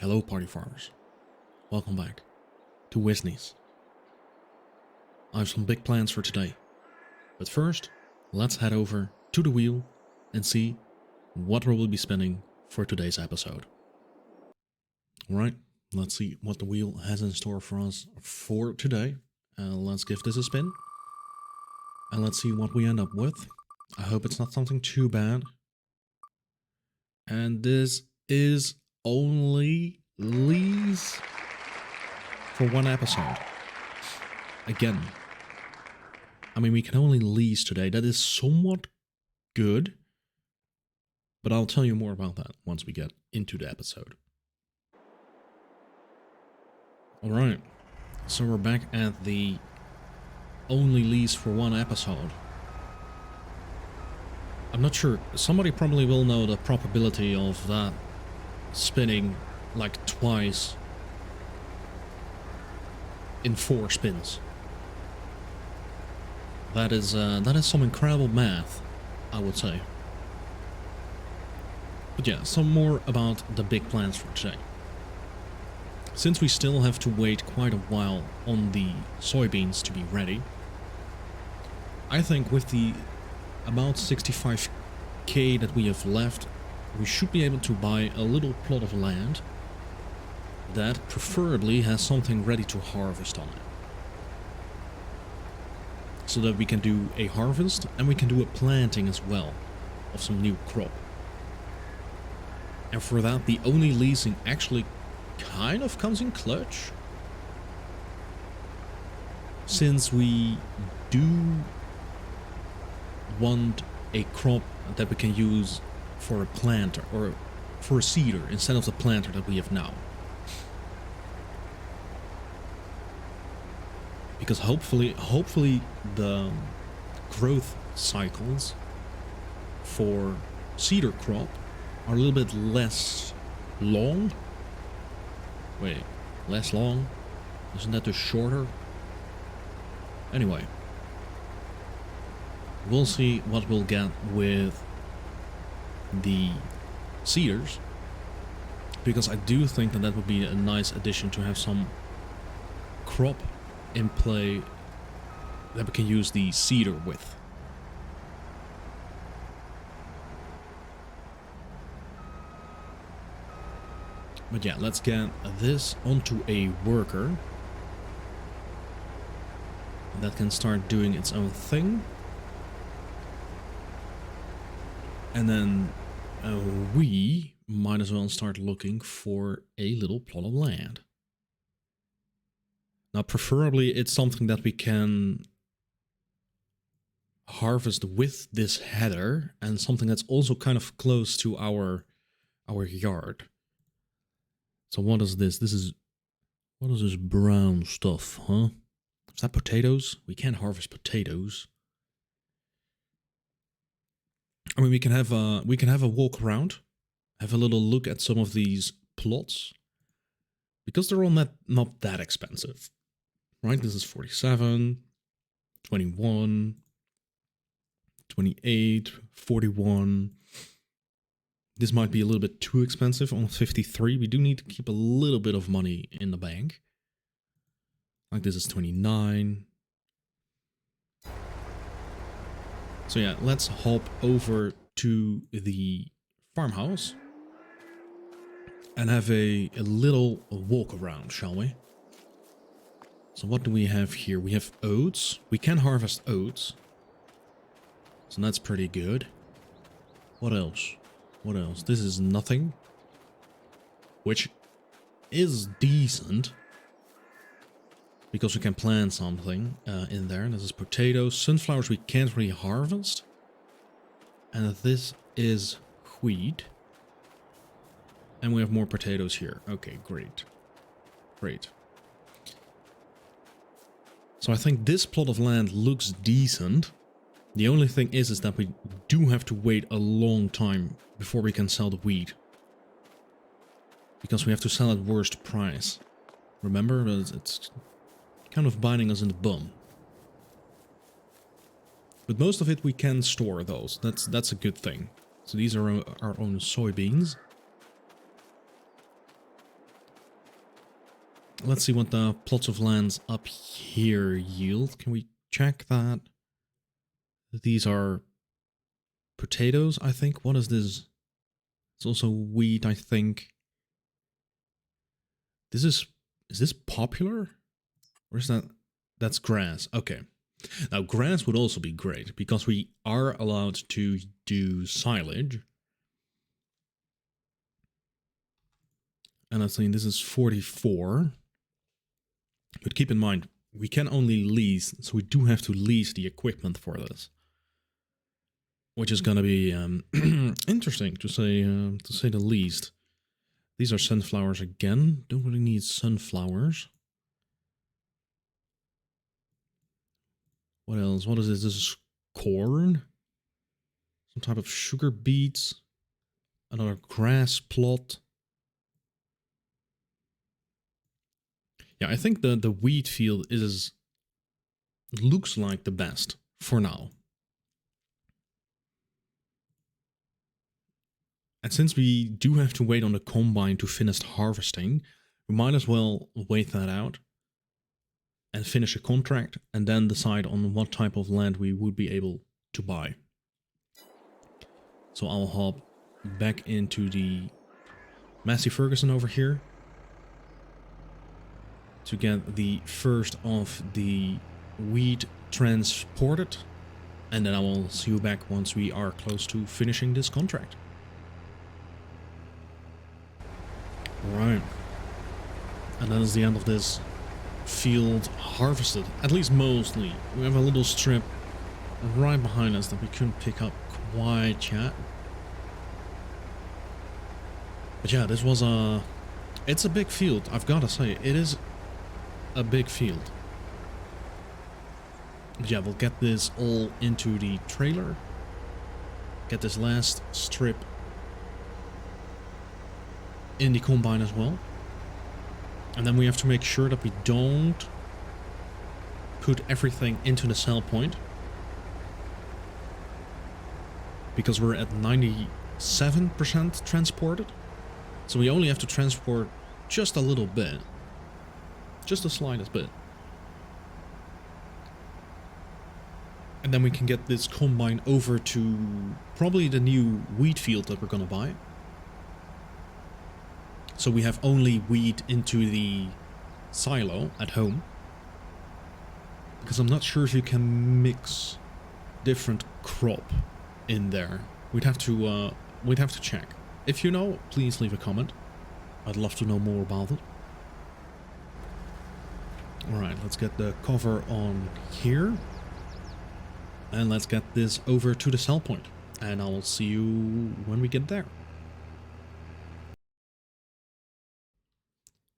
Hello party farmers, welcome back to Wisnice. I have some big plans for today, but first let's head over to the wheel and see what we will be spending for today's episode. Alright, let's see what the wheel has in store for us for today. Let's give this a spin and let's see what we end up with. I hope it's not something too bad. And this is only lease for one episode. Again, I mean, we can only lease today. That is somewhat good, but I'll tell you more about that once we get into the episode. Alright, so we're back at the only lease for one episode. I'm not sure, somebody probably will know the probability of that spinning like twice in 4 spins. That is some incredible math, I would say. But yeah, some more about the big plans for today. Since we still have to wait quite a while on the soybeans to be ready, I think with the about 65k that we have left, we should be able to buy a little plot of land that preferably has something ready to harvest on it. So that we can do a harvest and we can do a planting as well of some new crop. And for that, the only leasing actually kind of comes in clutch, since we do want a crop that we can use for a planter or for a seeder instead of the planter that we have now. Because hopefully the growth cycles for seeder crop are a little bit less long. Wait, less long? Isn't that just shorter? Anyway, we'll see what we'll get with the seeders, because I do think that that would be a nice addition to have some crop in play that we can use the seeder with. But yeah, let's get this onto a worker that can start doing its own thing. And then we might as well start looking for a little plot of land. Now, preferably it's something that we can harvest with this header, and something that's also kind of close to our yard. So what is this? What is this brown stuff, huh? Is that potatoes? We can't harvest potatoes. I mean, we can have a walk around, have a little look at some of these plots, because they're all not that expensive, right? This is 47, 21, 28, 41. This might be a little bit too expensive on 53. We do need to keep a little bit of money in the bank. Like this is 29. So yeah, let's hop over to the farmhouse and have a little walk around, shall we? So what do we have here? We have oats. We can harvest oats. So that's pretty good. What else? What else? This is nothing, which is decent, because we can plant something in there. This is potatoes. Sunflowers we can't really harvest. And this is wheat. And we have more potatoes here. Okay, great. Great. So I think this plot of land looks decent. The only thing is that we do have to wait a long time before we can sell the wheat, because we have to sell at worst price. Remember, it's kind of biting us in the bum. But most of it we can store those. That's a good thing. So these are our own soybeans. Let's see what the plots of lands up here yield. Can we check that? These are potatoes, I think. What is this? It's also wheat, I think. Is this popular? Or is that's grass? Okay. Now grass would also be great because we are allowed to do silage. And I think this is 44. But keep in mind, we can only lease, so we do have to lease the equipment for this. Which is gonna be interesting to say the least. These are sunflowers again. Don't really need sunflowers. What else? What is this? This is corn. Some type of sugar beets. Another grass plot. Yeah, I think the wheat field looks like the best for now. And since we do have to wait on the combine to finish harvesting, we might as well wait that out and finish a contract and then decide on what type of land we would be able to buy. So I'll hop back into the Massey Ferguson over here to get the first of the wheat transported, and then I will see you back once we are close to finishing this contract. Alright, and that is the end of this field harvested, at least mostly. We have a little strip right behind us that we couldn't pick up quite yet. But yeah, this was it's a big field, I've gotta say. It is a big field. But yeah, we'll get this all into the trailer. Get this last strip in the combine as well. And then we have to make sure that we don't put everything into the sell point, because we're at 97% transported. So we only have to transport just a little bit. Just the slightest bit. And then we can get this combine over to probably the new wheat field that we're gonna buy. So we have only wheat into the silo at home. Because I'm not sure if you can mix different crop in there. We'd have to check. If you know, please leave a comment. I'd love to know more about it. Alright, let's get the cover on here. And let's get this over to the sell point. And I'll see you when we get there.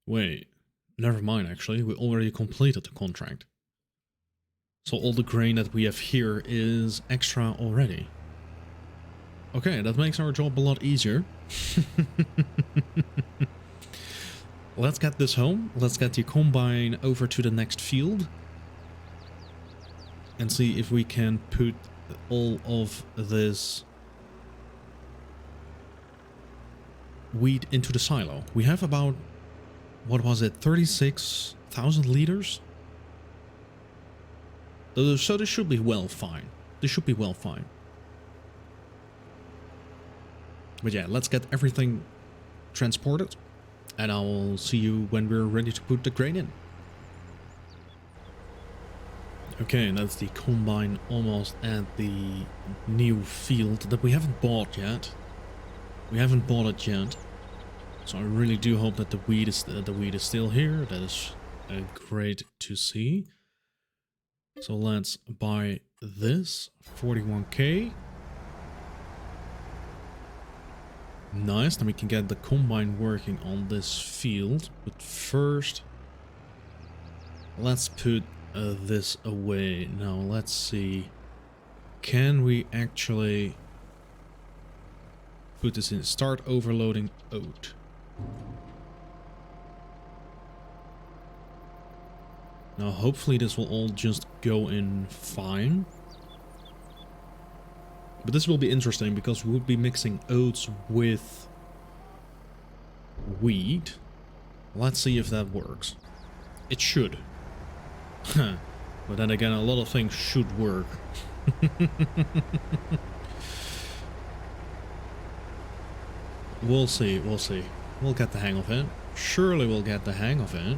Wait, never mind actually, we already completed the contract. So all the grain that we have here is extra already. Okay, that makes our job a lot easier. Let's get this home. Let's get the combine over to the next field. And see if we can put all of this wheat into the silo. We have about, what was it, 36,000 liters? So this should be well fine. This should be well fine. But yeah, let's get everything transported. And I will see you when we're ready to put the grain in. Okay, and that's the combine almost at the new field that we haven't bought yet. We haven't bought it yet. So I really do hope that the wheat is still here. That is great to see. So let's buy this 41k. Nice, then we can get the combine working on this field. But first, let's put this away. Now let's see. Can we actually put this in? Start overloading oat. Now hopefully this will all just go in fine. But this will be interesting because we will be mixing oats with wheat. Let's see if that works. It should. But then again, a lot of things should work. We'll see, we'll see. We'll get the hang of it. Surely we'll get the hang of it.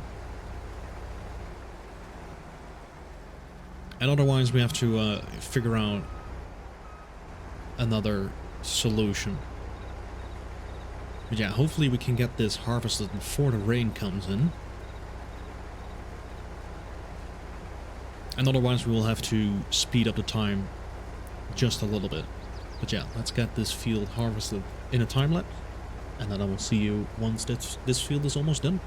And otherwise we have to figure out another solution. But yeah, hopefully we can get this harvested before the rain comes in. And otherwise we will have to speed up the time just a little bit. But yeah, let's get this field harvested in a time lapse. And then I will see you once this field is almost done.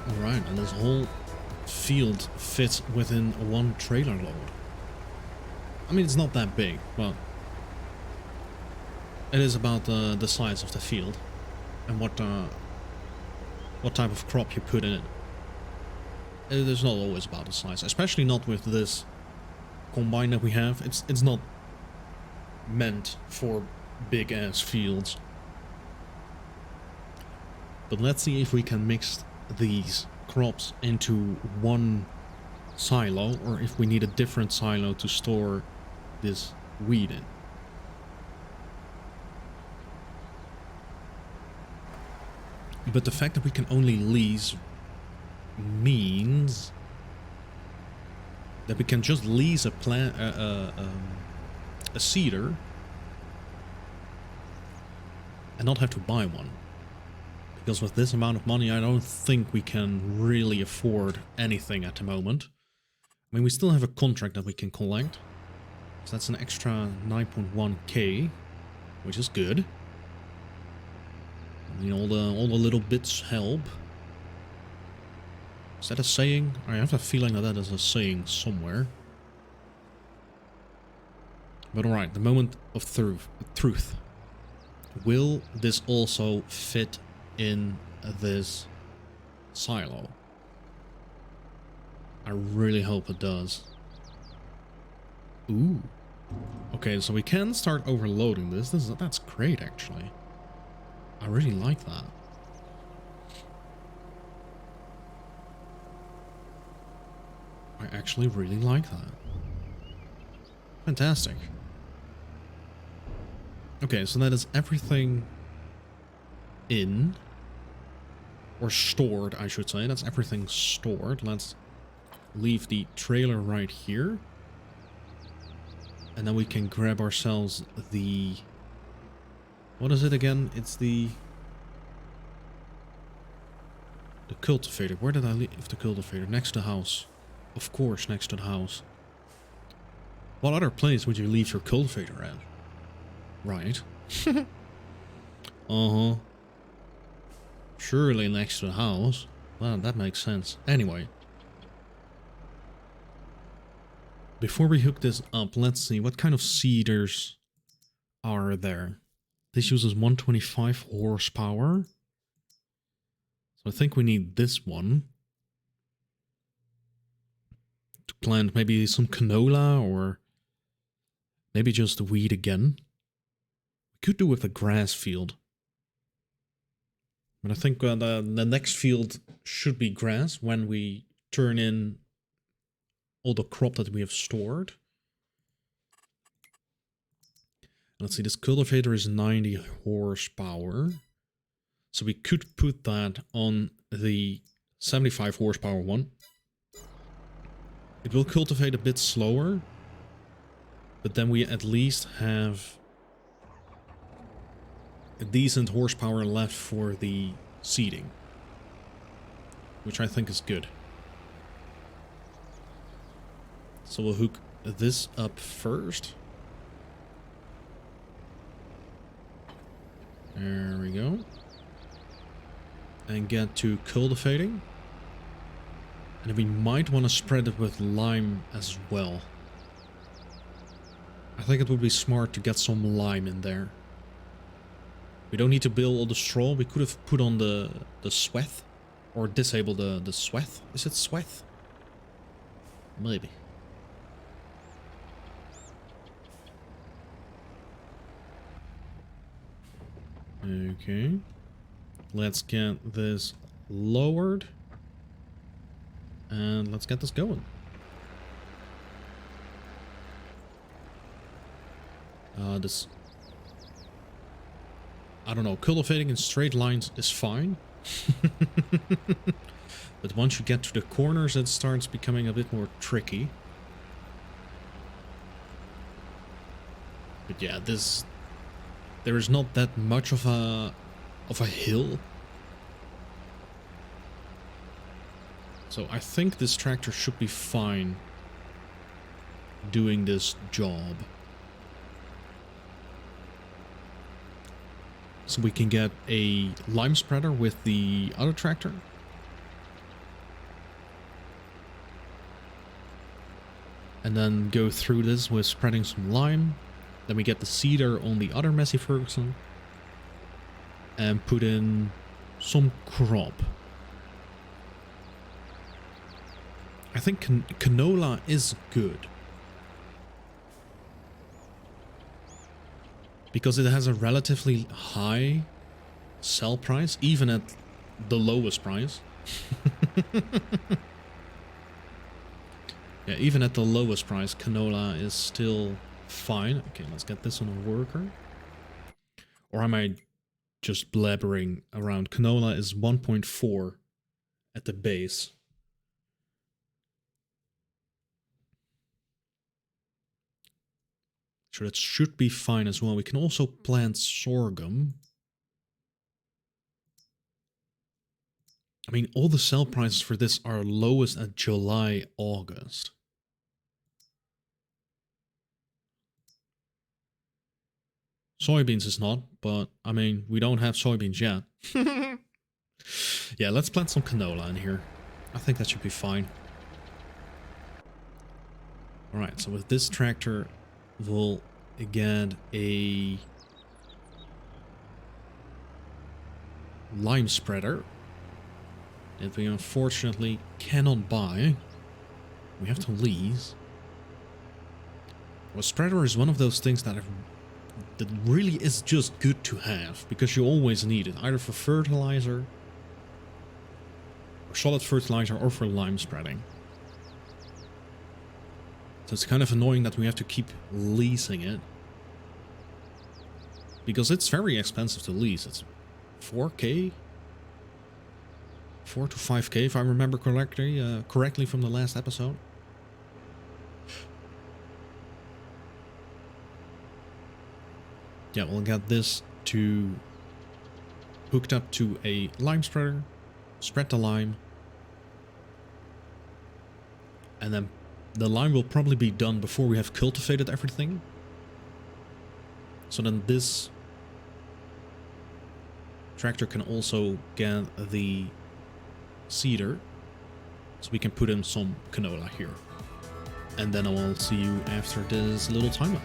Alright, and this whole field fits within one trailer load. I mean, it's not that big, but it is about the size of the field and what type of crop you put in it. It is not always about the size, especially not with this combine that we have. It's not meant for big ass fields. But let's see if we can mix these crops into one silo, or if we need a different silo to store this wheat in. But the fact that we can only lease means that we can just lease a plant, a seeder, and not have to buy one. Because with this amount of money, I don't think we can really afford anything at the moment. I mean, we still have a contract that we can collect. So that's an extra 9.1k, which is good. I mean, all the little bits help. Is that a saying? I have a feeling that that is a saying somewhere. But alright, the moment of truth. Will this also fit in this silo? I really hope it does. Ooh. Okay, so we can start overloading this. That's great, actually. I really like that. I actually really like that. Fantastic. Okay, so that is everything in, or stored, I should say. That's everything stored. Let's leave the trailer right here. And then we can grab ourselves the... What is it again? It's the cultivator. Where did I leave the cultivator? Next to the house. Of course, next to the house. What other place would you leave your cultivator at? Right. Uh-huh. Surely next to the house. Well, that makes sense. Anyway. Before we hook this up, let's see. What kind of seeders are there? This uses 125 horsepower. So I think we need this one. To plant maybe some canola, or maybe just wheat again. We could do with a grass field. But I think the next field should be grass when we turn in all the crop that we have stored. Let's see, this cultivator is 90 horsepower. So we could put that on the 75 horsepower one. It will cultivate a bit slower, but then we at least have a decent horsepower left for the seeding, which I think is good. So we'll hook this up first. There we go. And get to cultivating. And then we might want to spread it with lime as well. I think it would be smart to get some lime in there. We don't need to build all the straw. We could have put on the sweat. Or disable the sweat. Is it sweat? Maybe. Okay. Let's get this lowered. And let's get this going. I don't know, cultivating in straight lines is fine. But once you get to the corners, it starts becoming a bit more tricky. But yeah, there is not that much of a hill. So I think this tractor should be fine doing this job. So we can get a lime spreader with the other tractor. And then go through this with spreading some lime. Then we get the seeder on the other Massey Ferguson. And put in some crop. I think canola is good. Because it has a relatively high sell price, even at the lowest price. Yeah, even at the lowest price, canola is still fine. Okay, let's get this on a worker. Or am I just blabbering around? Canola is 1.4 at the base. So that should be fine as well. We can also plant sorghum. I mean, all the sell prices for this are lowest at July, August. Soybeans is not, but I mean, we don't have soybeans yet. Yeah, let's plant some canola in here. I think that should be fine. Alright, so with this tractor, we'll get a lime spreader that we unfortunately cannot buy. We have to lease. Well, spreader is one of those things that really is just good to have, because you always need it, either for fertilizer, or solid fertilizer, or for lime spreading. So it's kind of annoying that we have to keep leasing it, because it's very expensive to lease. It's 4K? 4 to 5K if I remember correctly from the last episode. Yeah, we'll get this hooked up to a lime spreader, spread the lime, and then the lime will probably be done before we have cultivated everything. So then this tractor can also get the seeder, so we can put in some canola here. And then I will see you after this little timeout.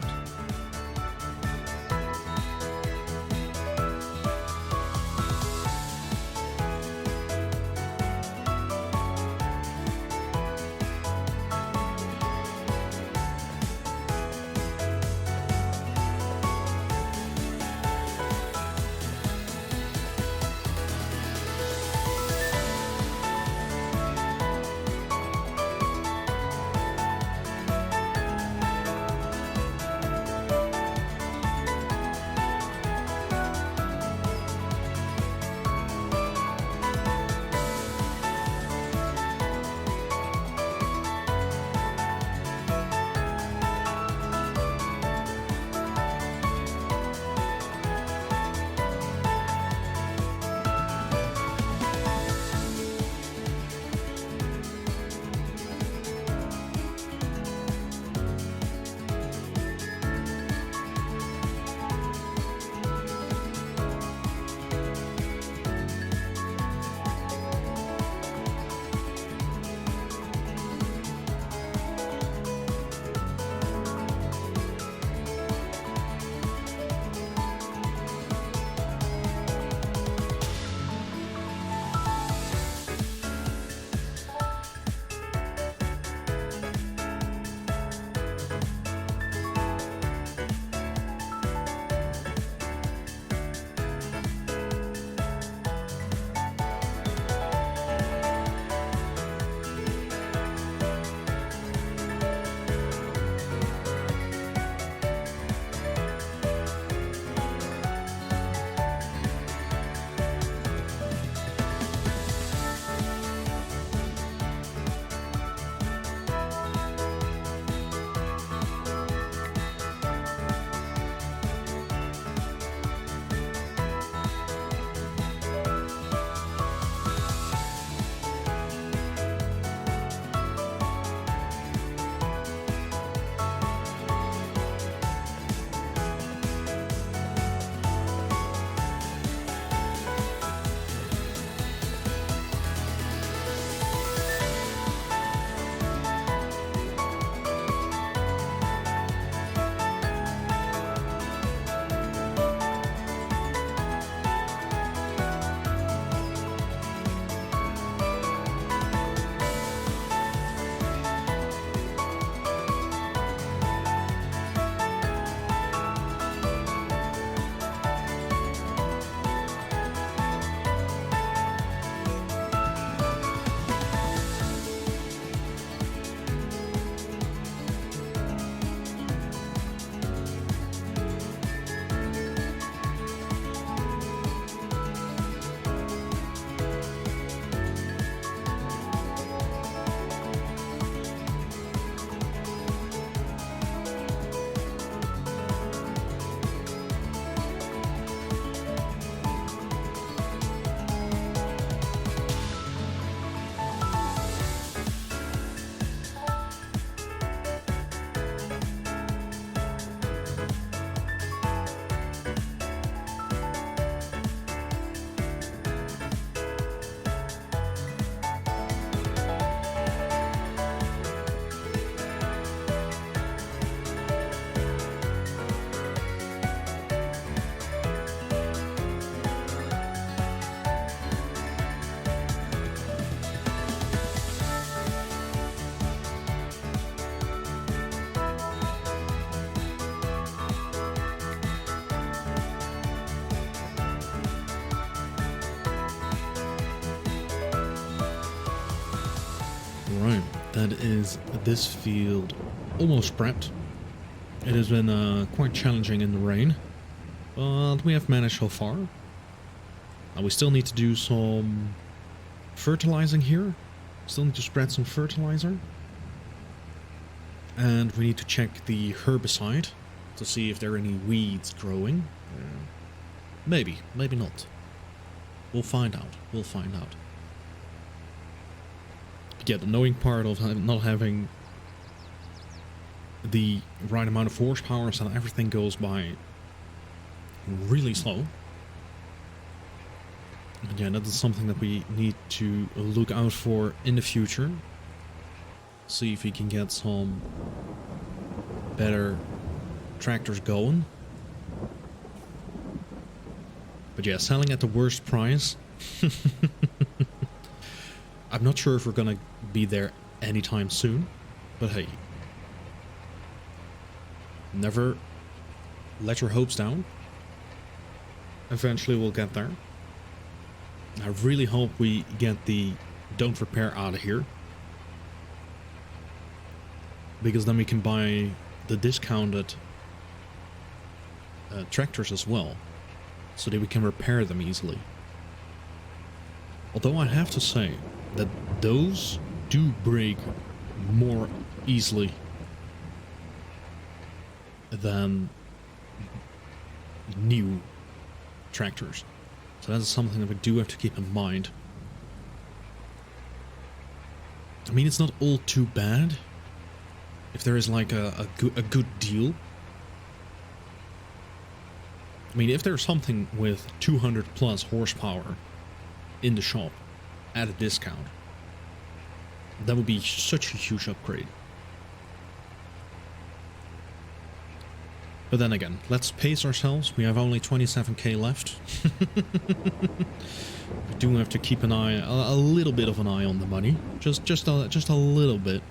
that is this field almost prepped. It has been quite challenging in the rain, but we have managed so far. And we still need to do some fertilizing here. Still need to spread some fertilizer. And we need to check the herbicide to see if there are any weeds growing. Maybe, maybe not. We'll find out. We'll find out. But yeah, the annoying part of not having the right amount of horsepower so that everything goes by really slow. And yeah, that is something that we need to look out for in the future. See if we can get some better tractors going. But yeah, selling at the worst price. I'm not sure if we're gonna be there anytime soon, but hey, never let your hopes down. Eventually we'll get there. I really hope we get the don't repair out of here, because then we can buy the discounted tractors as well, so that we can repair them easily. Although I have to say that those do break more easily than new tractors. So that's something that we do have to keep in mind. I mean, it's not all too bad if there is like a good deal. I mean, if there's something with 200 plus horsepower in the shop at a discount, that would be such a huge upgrade. But then again, let's pace ourselves. We have only 27k left. We do have to keep an eye, a little bit of an eye on the money, just a little bit.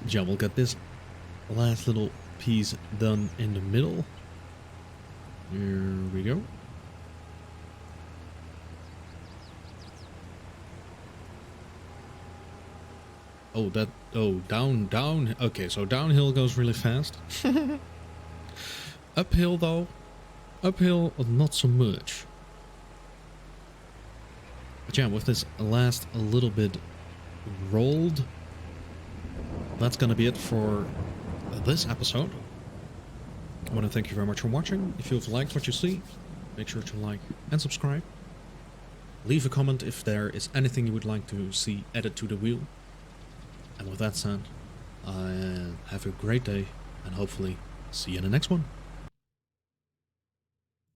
Yeah, we'll get this last little piece done in the middle. Here we go. Oh, down. Okay, so downhill goes really fast. Uphill, though. Uphill, not so much. But yeah, with this last a little bit rolled, that's gonna be it for this episode. I want to thank you very much for watching. If you've liked what you see, make sure to like and subscribe. Leave a comment if there is anything you would like to see added to the wheel. And with that said, have a great day and hopefully see you in the next one.